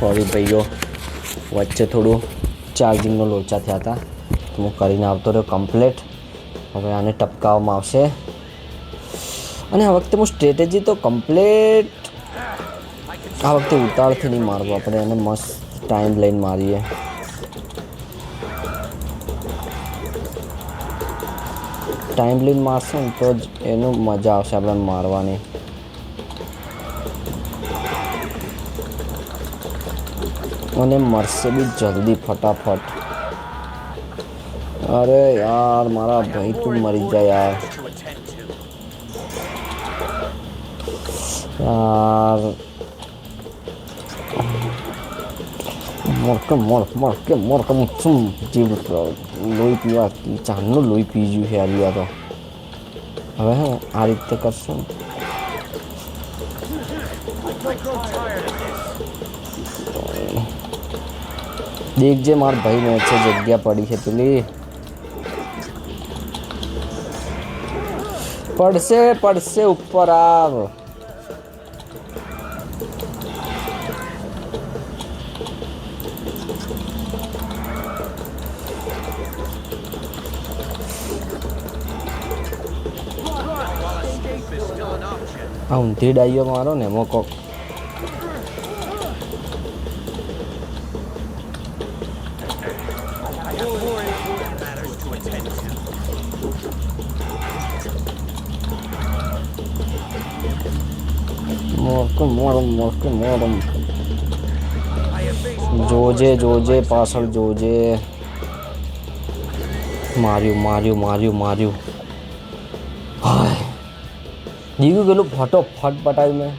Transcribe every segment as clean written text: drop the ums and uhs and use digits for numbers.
Sorry ભાઈઓ, વચ્ચે થોડું ચાર્જિંગનો લોચા થયા હતા તો હું કરીને આવતો રહ્યો કમ્પ્લેટ. હવે આને ટપકાવવામાં આવશે અને આ વખતે હું સ્ટ્રેટેજી તો કમ્પ્લેટ, આ વખતે ઉતાળથી નહીં મારવું આપણે, એને મસ્ત ટાઈમ લઈને મારીએ. ટાઈમ લઈને મારશે ને તો જ એનું મજા આવશે આપણને મારવાની. અને મરશે બી જલ્દી ફટાફટ. અરે યાર મારા ભાઈ તું મરી જાય યાર. યાર મોર શું જીવ લોહી પીવા ચાંદનું લોહી પી ગયું છે યાર. તો હવે હે આ રીતે કરશે ને દેખજે માર ભાઈ ને છે જગ્યા પડી છે પેલી. પડશે ઉપર આવ. આ ઊંધી ડાઈઓ મારો ને એમાં કોક મોરમ જોજે પાછળ જોજે. માર્યું. હાય દીવું પેલું ફટોફટ પટાવ્યું મેં.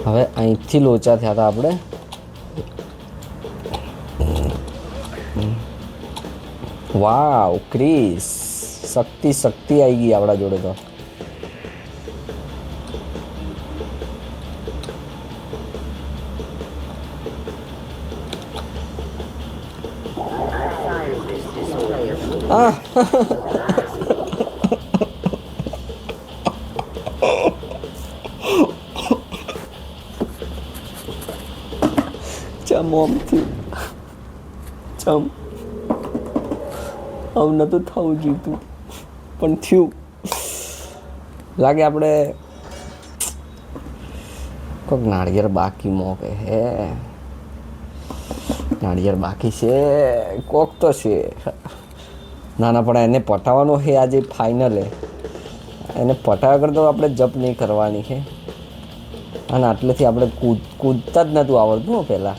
હવે અહીંથી લોચા થયા હતા આપણે. વાવ ક્રિસ, શક્તિ આવી ગઈ આપણા જોડે તો. મોમથી આવું નતું થવું જોઈતું પણ થયું. લાગે આપણે કોઈક નાળિયેર બાકી મોકે હે. નાળિયેર બાકી છે કોક તો છે. નાના પણ એને પટાવવાનો છે આજે ફાઇનલે. એને પટાવ્યા કરતો આપણે જપ નહીં કરવાની છે. અને આટલેથી આપણે કૂદતા જ નહોતું આવડતું પહેલાં.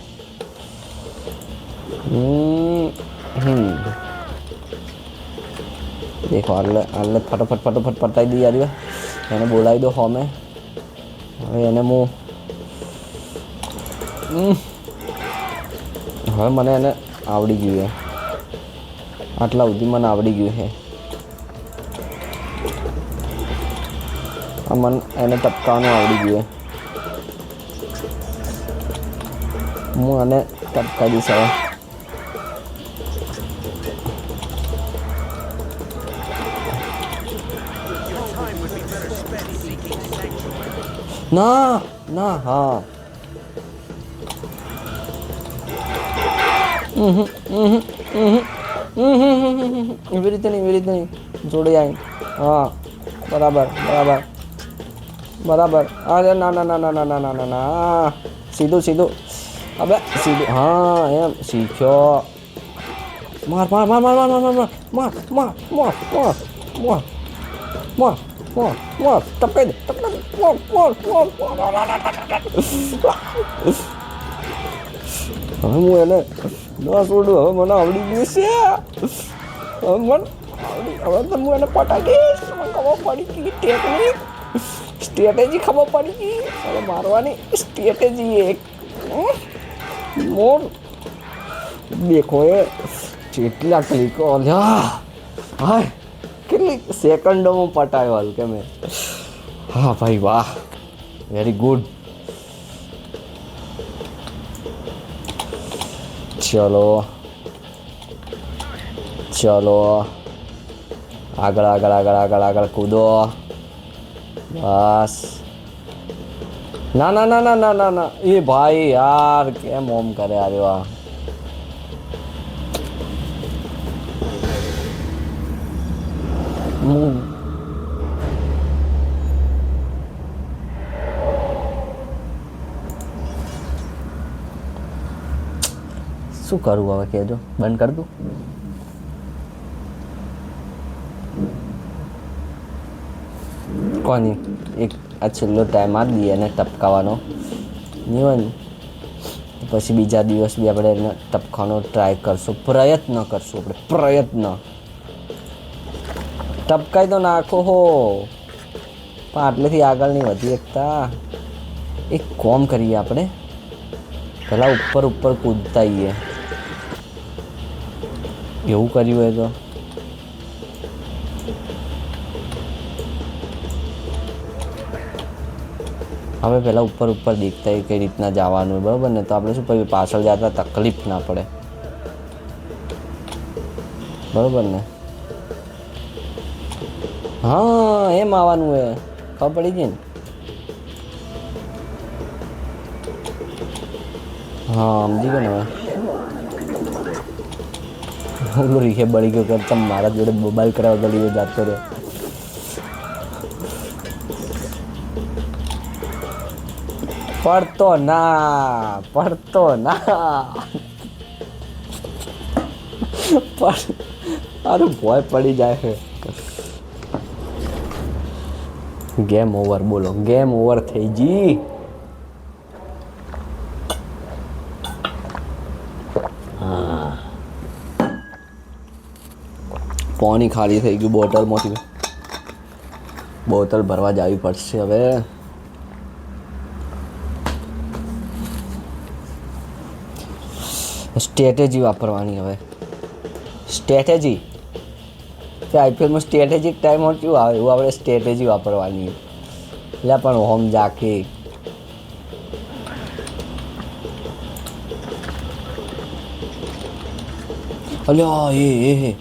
દેખો આટલે ફટોફટ પટાવી દઈએ યાર. એને બોલાવી દો હોમે. હવે એને હવે મને એને આવડી ગયું છે. આટલા સુધી મને આવડી ગયું છે. મને એને ટપકાવાનું આવડી ગયું. હું આને ટપકાવી દઈશ હવે. ના હા એવી રીતે નહીં જોડે આવી. હા બરાબર. અરે ના સીધું અબે સીધું. હા એમ શીખ્યો. માર ટપકાઈ દે. હવે હું એને ના છોડું. હવે મને આવડી ગયું છે. હવે તો હું એને પટાઈ દઈશ. મને ખબર પડી ગઈ ટેકનિક, સ્ટ્રેટેજી ખબર પડી ગઈ. હવે મારવાની સ્ટ્રેટેજી એક મોર. દેખો એ જેટલા ક્લિકો હા કેટલી સેકન્ડોમાં પટાયો હલકે મેં. હા ભાઈ વાહ, વેરી ગુડ. ચલો આગળ કૂદો. બસ ના ના ના ના ના ના ના એ ભાઈ યાર કેમ ઓમ કરે અરે વાહ શું કરું હવે કહેજો બંધ કરી દઉં કોની એક આ છેલ્લો ટાઈમ આપી દઈએ એને ટપકાવાનો નહીં હોય ને પછી બીજા દિવસ બી આપણે એને ટપકાનો ટ્રાય કરશું પ્રયત્ન કરશું આપણે પ્રયત્ન ટપકાઈ તો નાખો હો પણ આટલેથી આગળ નહીં વધી શકતા એક કોમ કરીએ આપણે પહેલાં ઉપર ઉપર કૂદતા આવીએ એવું કર્યું હોય તો હવે પહેલાં ઉપર ઉપર દેખતા કઈ રીતના જવાનું બરાબર ને તો આપણે શું પછી પાછળ જતા તકલીફ ના પડે બરાબર ને હા એમ આવવાનું હોય ખબર પડી ગઈ ને હા સમજી ગયો ને હવે રીખે બળી ગયો કે તમે મારા જોડે મોબાઈલ કરાવવા ગયો જાતો રહ્યો પડતો ના અરે ભોય પડી જાય છે ગેમ ઓવર બોલો ગેમ ઓવર થઈ જી હા પાણી ખાલી થઈ ગયું બોટલમાંથી બોટલ ભરવા જવી પડશે હવે સ્ટ્રેટેજી વાપરવાની હવે સ્ટ્રેટેજી કે આઈપીએલમાં સ્ટ્રેટેજીક ટાઈમ શું આવે એવું આપણે સ્ટ્રેટેજી વાપરવાની એટલે પણ હોમ જાકે અલ્યા એ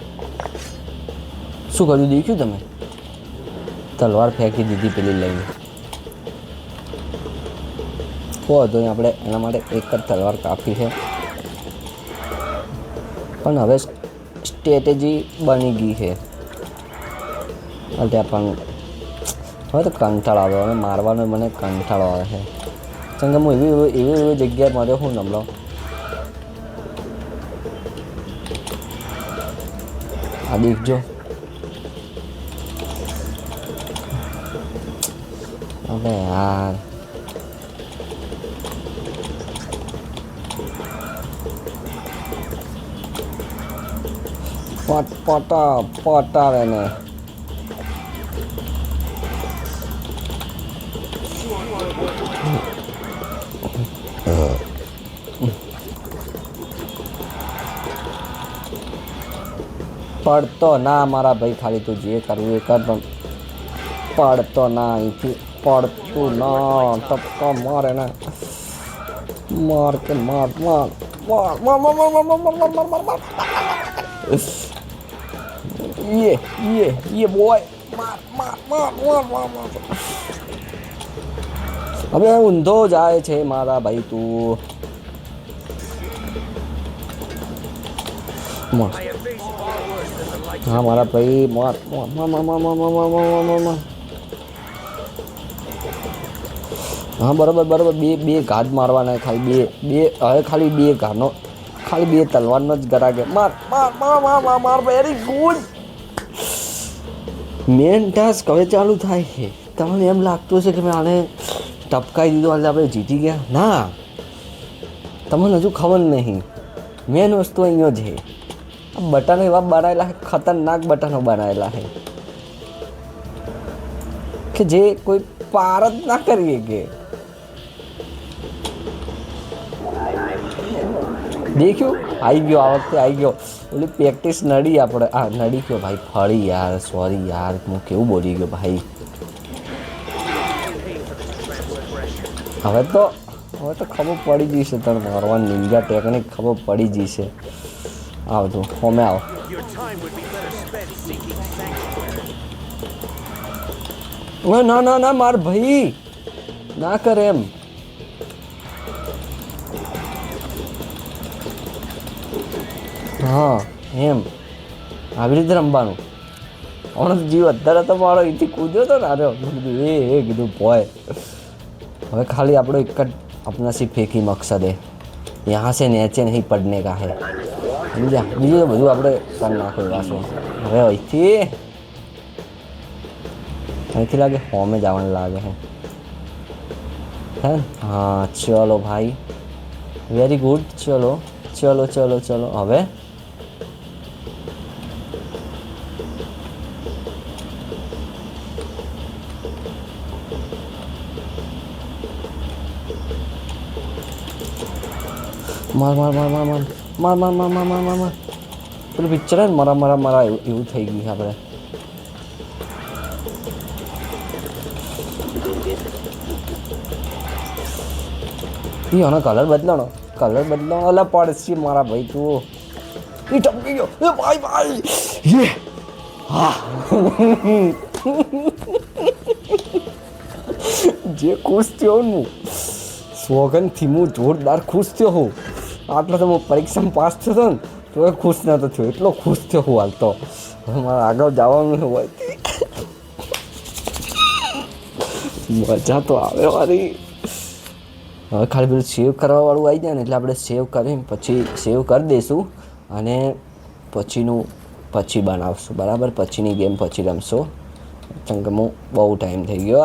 શું કર્યું દેખ્યું તમે તલવાર ફેંકી દીધી પેલી લઈને કહો તો આપણે એના માટે એક જ તલવાર કાફી છે પણ હવે સ્ટ્રેટેજી બની ગઈ છે ત્યાં પણ હવે તો કંટાળો આવે હવે મારવાનો મને કંટાળો આવે છે કેમ કે હું એવી જગ્યાએ માર્યો હું નમલો આ દેખજો હવે યાર પટાવે ને પડતો ના મારા ભાઈ ખાલી તું જે કરવું એ કર પણ પડતો ના અહીંથી પડતું ના ટપકો મારે ને માર કે માર માર માર માર માર માર માર માર માર માર માર માર ये boy માર હવે ઊંધો જાય છે મારા ભાઈ તું હા મારા ભાઈ માર હા બરાબર બે ઘાત મારવાના ખાલી બે હવે ખાલી બે ઘાનો ખાલી બે તલવારનો જ ગરાગે માર વેરી ગુડ મેન ટાસ્ક હવે ચાલુ થાય છે તમને એમ લાગતું હશે કે મેં આને ટપકાઈ દીધો એટલે આપણે જીતી ગયા ના તમને હજુ ખબર નહીં મેન વસ્તુ અહીંયા છે આ બટન એવા બનાવેલા છે ખતરનાક બટનો બનાવેલા છે કે જે કોઈ પાર જ ના કરીએ કે દેખ્યું આવી ગયો આ વખતે આવી ગયો ઓલી પ્રેક્ટિસ નડી આપણે નડી ગયો ભાઈ ફળી યાર સોરી યાર હું કેવું બોલી ગયો ભાઈ હવે તો ખબર પડી જશે તને મારવાની નિંજા ટેકનિક ખબર પડી જશે આવતું હોમે આવ ના માર ભાઈ ના કરે એમ હા એમ આવી રીતે રમવાનું. હમણાં તો જીવ અત્યારે તો મારો અહીંથી કૂદ્યો હતો ને અરે મેં કીધું કીધું ભોય. હવે ખાલી આપણો એક જ अपना सिर्फ एक ही मकसद है यहाँ से नीचे नहीं पड़ने का है સમજ્યા. બીજું તો બધું આપણે કરી નાખો એવા છે. હવે અહીંથી લાગે હોમે જવાનું લાગે હે હા ચલો ભાઈ વેરી ગુડ. ચલો ચલો ચલો ચલો હવે માર માર માર માર માર માર માર માર માર માર માર માર પેલું પિક્ચર હે ને મરા મરા મરા એવું થઈ ગયું આપણે. આનો કલર બદલાનો અલા પડશે મારા ભાઈ તું. એ ટપકી ગયો એ ભાઈ ભાઈ યે હા જે ખુશ થયો હું સોગનથી હું જોરદાર ખુશ થયો હું. આટલો તો હું પરીક્ષામાં પાસ થયો હતો ને તો એ ખુશ નહોતો થયો એટલો ખુશ થયો હું હાલ તો. હવે મારે આગળ જવાનું હોય મજા તો આવે મારી. હવે ખાલી પેલું સેવ કરવાવાળું આવી જાય ને એટલે આપણે સેવ કરીને પછી સેવ કરી દઈશું અને પછી બનાવશું બરાબર. પછીની ગેમ પછી રમશો કેમ કે હું બહુ ટાઈમ થઈ ગયો.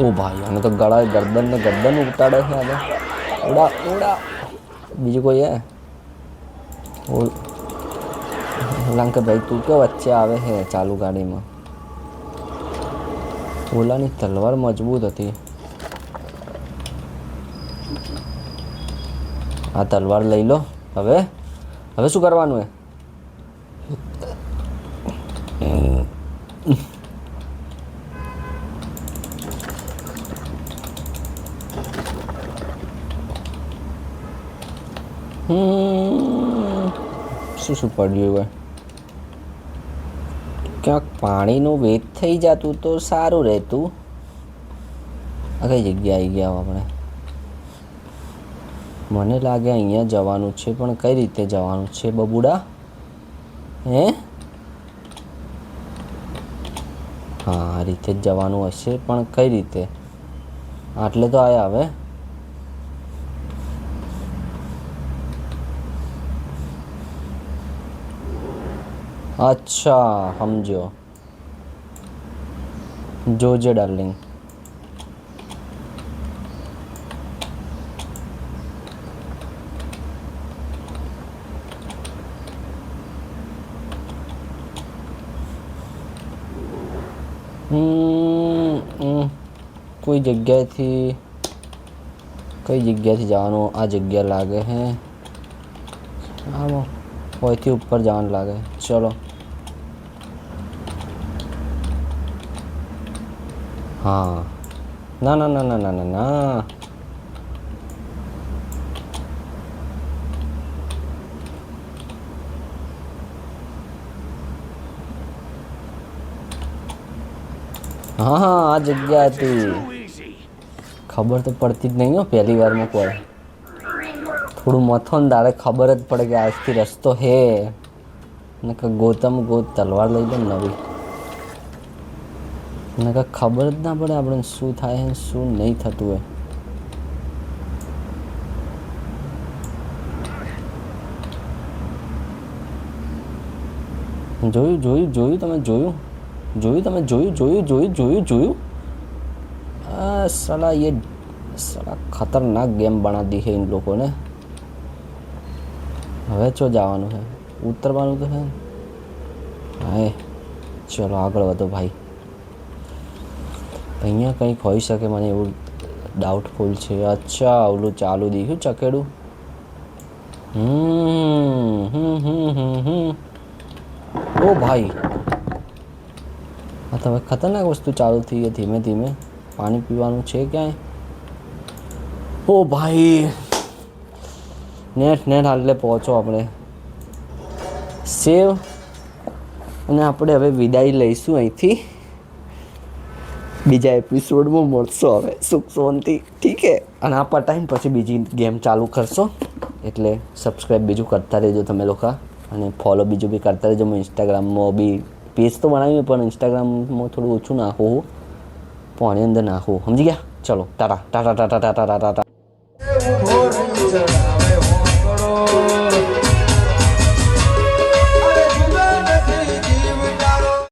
ઓ ભાઈ આને તો ગળા ગરદન ઉતાડે છે આજે. ઉડા બીજું કોઈ હે ઓલા કે ભાઈ તું કે વચ્ચે આવે છે ચાલુ ગાડીમાં. ઓલાની તલવાર મજબૂત હતી. આ તલવાર લઈ લો. હવે શું કરવાનું હે શું પડ્યું હોય ક્યાંક પાણીનું વેત થઈ જતું તો સારું રહેતું. આ કઈ જગ્યા આવી ગયા આપણે. મને લાગે અહીંયા જવાનું છે પણ કઈ રીતે જવાનું છે બબુડા હે. હા આ રીતે જ જવાનું હશે પણ કઈ રીતે. આટલે તો આયા હવે. અચ્છા સમજો જોજે ડાર્લિંગ. કોઈ જગ્યાએથી કઈ જગ્યાથી જવાનું. આ જગ્યા લાગે હે આમાં ઓયથી ઉપર જવાનું લાગે. ચલો हाँ ना ना ना ना ना ना ना हाँ हाँ आ जगह थी. खबर तो पड़ती ज नहीं हो पहली बार में कोई थोड़ू मथो ने दाड़े खबर ज पड़े कि આજથી રસ્તો હે ને કે ગોતમ ગોત તલવાર લઈ લે નવી ને કે ખબર જ ના પડે આપણે શું થાય છે શું નહીં થતું હોય. જોયું साला ये साला खतरनाक गेम बना दी है इन लोगों ने. હવે ચો જવાનું છે ઉતરવાનું તો છે. હા ચલો આગળ વધો ભાઈ. અહીંયા કંઈક હોઈ શકે મને એવું ડાઉટફુલ છે. અચ્છા ઓલું ચાલુ દીધું ચકેડું. ઓ ભાઈ આ તો હવે ખતરનાક વસ્તુ ચાલુ થઈ ગઈ. ધીમે ધીમે પાણી પીવાનું છે ક્યાંય. ઓ ભાઈ નેટ હાલે પહોંચો આપણે સેવ અને આપણે હવે વિદાય લઈશું અહીંથી. બીજા એપિસોડમાં મળશો હવે સુખ શાંતિ, ઠીક હે. અને આ પટાઈને પછી બીજી ગેમ ચાલુ કરશો, એટલે સબસ્ક્રાઈબ બીજું કરતા રહેજો તમે લોકો, અને ફોલો બીજું બી કરતા રહેજો. હું ઇન્સ્ટાગ્રામમાં બી પેજ તો બનાવ્યું, પણ ઇન્સ્ટાગ્રામમાં થોડું ઓછું નાખું, પાણી અંદર નાખું, સમજી ગયા. ચલો ટાટા ટાટા ટાટા ટાટા ટાટા ટાટા.